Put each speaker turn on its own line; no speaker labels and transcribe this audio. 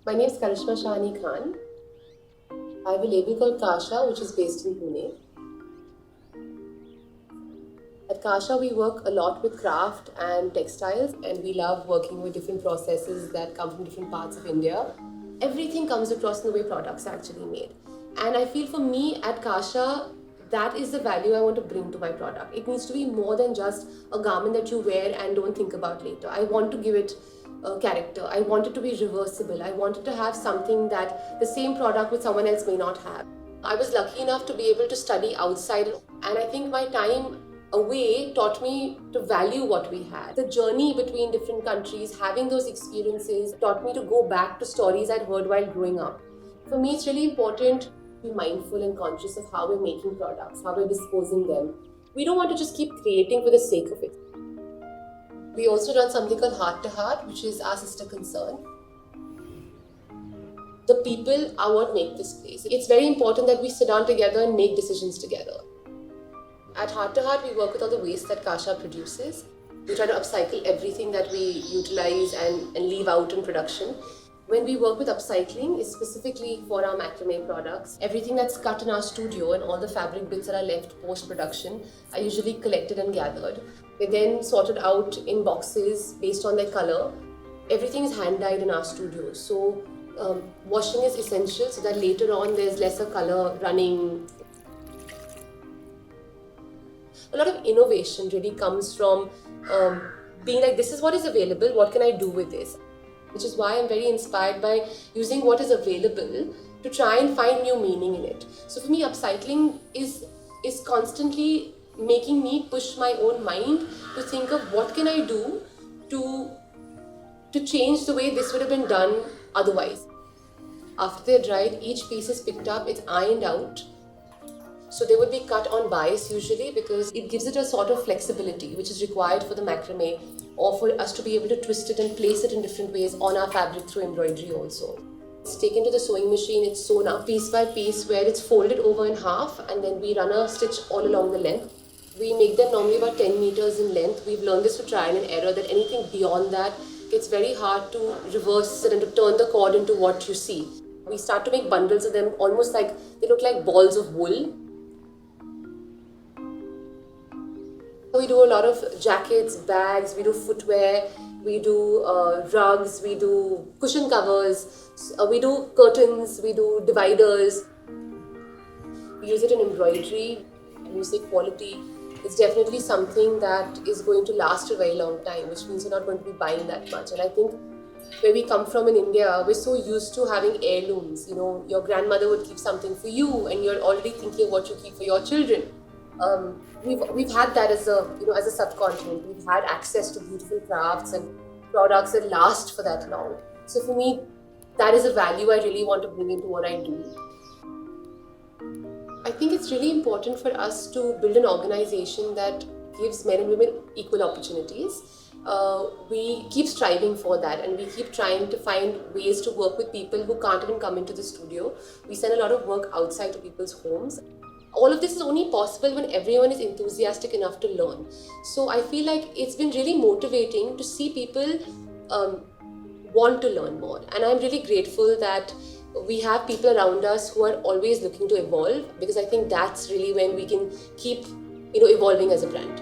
My name is Karishma Shahani Khan. I have a label called Kasha, which is based in Pune. At Kasha, we work a lot with craft and textiles, and we love working with different processes that come from different parts of India. Everything comes across in the way products are actually made. And I feel for me at Kasha, that is the value I want to bring to my product. It needs to be more than just a garment that you wear and don't think about later. I want to give it a character. I want it to be reversible. I wanted to have something that the same product with someone else may not have. I was lucky enough to be able to study outside, and I think my time away taught me to value what we had. The journey between different countries, having those experiences, taught me to go back to stories I'd heard while growing up. For me, it's really important to be mindful and conscious of how we're making products, how we're disposing them. We don't want to just keep creating for the sake of it. We also run something called Heart to Heart, which is our sister concern. The people are what make this place. It's very important that we sit down together and make decisions together. At Heart to Heart, we work with all the waste that Kasha produces. We try to upcycle everything that we utilize and leave out in production. When we work with upcycling, it's specifically for our macrame products. Everything that's cut in our studio and all the fabric bits that are left post-production are usually collected and gathered. They're then sorted out in boxes based on their color. Everything is hand-dyed in our studio. So washing is essential so that later on there's lesser color running. A lot of innovation really comes from being like, this is what is available, what can I do with this? Which is why I'm very inspired by using what is available to try and find new meaning in it. So for me, upcycling is constantly making me push my own mind to think of what can I do to change the way this would have been done otherwise. After they're dried, each piece is picked up, it's ironed out. So they would be cut on bias usually because it gives it a sort of flexibility which is required for the macrame, or for us to be able to twist it and place it in different ways on our fabric through embroidery also. It's taken to the sewing machine, it's sewn up piece by piece where it's folded over in half, and then we run a stitch all along the length. We make them normally about 10 meters in length. We've learned this to trial and error, that anything beyond that, it's very hard to reverse it and to turn the cord into what you see. We start to make bundles of them, almost like they look like balls of wool. We do a lot of jackets, bags, we do footwear, we do rugs, we do cushion covers, we do curtains, we do dividers. We use it in embroidery, and you say quality. It's definitely something that is going to last a very long time, which means you're not going to be buying that much. And I think where we come from in India, we're so used to having heirlooms. You know, your grandmother would keep something for you, and you're already thinking of what you keep for your children. We've had that as a subcontinent. We've had access to beautiful crafts and products that last for that long. So for me, that is a value I really want to bring into what I do. I think it's really important for us to build an organization that gives men and women equal opportunities. We keep striving for that, and we keep trying to find ways to work with people who can't even come into the studio. We send a lot of work outside to people's homes. All of this is only possible when everyone is enthusiastic enough to learn. So I feel like it's been really motivating to see people want to learn more. And I'm really grateful that we have people around us who are always looking to evolve, because I think that's really when we can keep evolving as a brand.